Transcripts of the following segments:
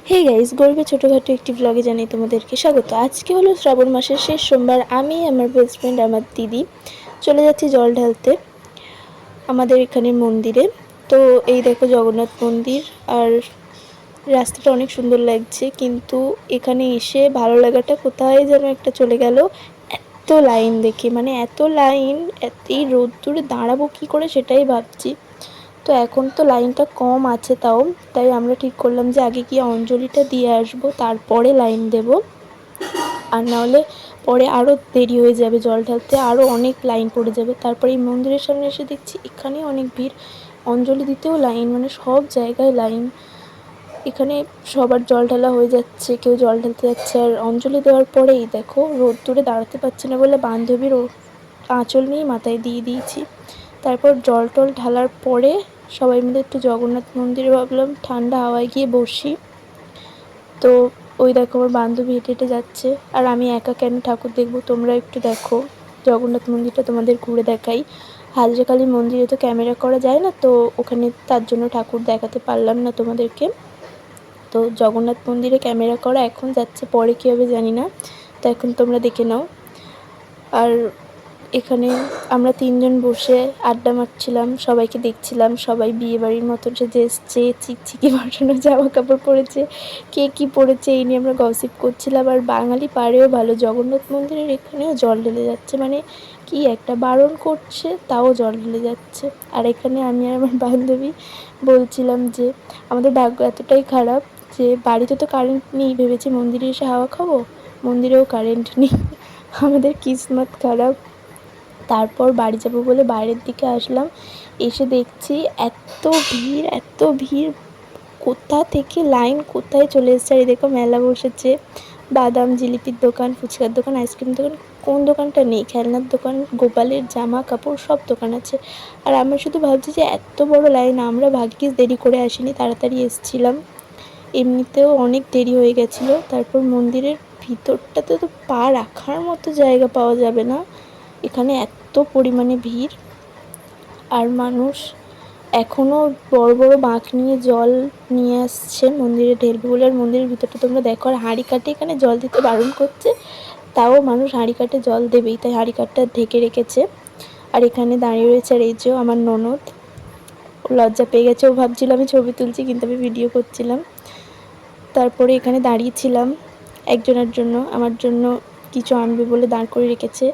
Hey guys, গরিবের ছোটোখাটো একটি ব্লগে জানাই তোমাদেরকে স্বাগত। আজকে হলো শ্রাবণ মাসের শেষ সোমবার। আমি, আমার বেস্ট ফ্রেন্ড, আমার দিদি চলে যাচ্ছি জল ঢালতে আমাদের এখানে মন্দিরে। তো এই দেখো জগন্নাথ মন্দির, আর রাস্তাটা অনেক সুন্দর লাগছে, কিন্তু এখানে এসে ভালো লাগাটা কোথায় যেন একটা চলে গেল। এত লাইন দেখে, মানে এত লাইন, এই রোদ্দুরে দাঁড়াবো কী করে সেটাই ভাবছি। তো এখন তো লাইনটা কম আছে, তাই আমরা ঠিক করলাম যে আগে গিয়ে অঞ্জলিটা দিয়ে আসবো, তারপরে লাইন দেব। আর নাহলে পরে আরও দেরি হয়ে যাবে, জল ঢালতে আরও অনেক লাইন পড়ে যাবে। তারপরে এই মন্দিরের সামনে এসে দেখছি এখানে অনেক ভিড়, অঞ্জলি দিতেও লাইন, মানে সব জায়গায় লাইন। এখানে সবার জল ঢালা হয়ে যাচ্ছে, কেউ জল ঢালতে যাচ্ছে, আর অঞ্জলি দেওয়ার পরেই দেখো রোদ্দুরে দাঁড়াতে পারছি না বলে বান্ধবীর আঁচল নিয়ে মাথায় দিয়ে দিয়েছি। তারপর জল টল ঢালার পরে সবাই মিলে একটু জগন্নাথ মন্দিরে ভাবলাম ঠান্ডা হাওয়ায় গিয়ে বসি। তো ওই দেখো আমার বান্ধবী হেঁটে হেঁটে যাচ্ছে, আর আমি একা কেন ঠাকুর দেখবো, তোমরা একটু দেখো জগন্নাথ মন্দিরটা তোমাদের ঘুরে দেখাই। হাজরাকালী মন্দিরে তো ক্যামেরা করা যায় না, তো ওখানে তার জন্য ঠাকুর দেখাতে পারলাম না তোমাদেরকে। তো জগন্নাথ মন্দিরে ক্যামেরা করা, এখন যাচ্ছে, পরে কী হবে জানি না। তো এখন তোমরা দেখে নাও। আর এখানে আমরা তিনজন বসে আড্ডা মারছিলাম, সবাইকে দেখছিলাম, সবাই বিয়েবাড়ির মতন সেজে এসছে, চিকচিকি বানানো জামা কাপড় পরেছে, কে কী পরেছে এই নিয়ে আমরা গসিপ করছিলাম। আর বাঙালি পাড়েও ভালো, জগন্নাথ মন্দিরের এখানেও জল ঢেলে যাচ্ছে, মানে কি একটা বারণ করছে তাও জল ঢেলে যাচ্ছে। আর এখানে আমি আর আমার বান্ধবী বলছিলাম যে আমাদের ভাগ্য এতটাই খারাপ যে বাড়িতে তো কারেন্ট নেই, ভেবেছি মন্দিরে এসে হাওয়া খাবো, মন্দিরেও কারেন্ট নেই। আমাদের কিসমত খারাপ। তারপর বাড়ি যাবো বলে বাইরের দিকে আসলাম, এসে দেখছি এত ভিড়, এত ভিড়, কোথা থেকে লাইন কোথায় চলে এসছে। আর এই দেখো মেলা বসেছে, বাদাম, জিলিপির দোকান, ফুচকার দোকান, আইসক্রিম দোকান, কোন দোকানটা নেই, খেলনার দোকান, গোপালের জামা কাপড়, সব দোকান আছে। আর আমরা শুধু ভাবছি যে এত বড় লাইন, আমরা ভাগ্যিস দেরি করে আসিনি, তাড়াতাড়ি এসেছিলাম, এমনিতেও অনেক দেরি হয়ে গেছিলো। তারপর মন্দিরের ভিতরটাতে তো পা রাখার মতো জায়গা পাওয়া যাবে না, এখানে এত পরিমাণে ভিড়। আর মানুষ এখনও বড় বড় বাঁক নিয়ে জল নিয়ে আসছে মন্দিরে ঢেলবে বলে। আর মন্দিরের ভিতরটা তোমরা দেখো, আর হাঁড়ি কাঠে এখানে জল দিতে বারণ করছে, তাও মানুষ হাঁড়ি কাঠে জল দেবেই, তাই হাঁড়ি কাঠটা ঢেকে রেখেছে। আর এখানে দাঁড়িয়ে রয়েছে, আর এই যে আমার ননদ, ও লজ্জা পেয়ে গেছে, ও ভাবছিল আমি ছবি তুলছি কিন্তু আমি ভিডিও করছিলাম। তারপরে এখানে দাঁড়িয়েছিলাম একজনের জন্য, আমার জন্য কিছু আনবে বলে দাঁড় করে রেখেছে।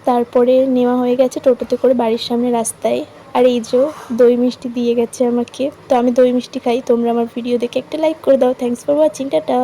তারপরে নেওয়া হয়ে গেছে টোটোতে করে বাড়ির সামনে রাস্তায়। আর এই যে দই মিষ্টি দিয়ে গেছে আমাকে, তো আমি দই মিষ্টি খাই। তোমরা আমার ভিডিও দেখে একটা লাইক করে দাও। Thanks for watching, tata.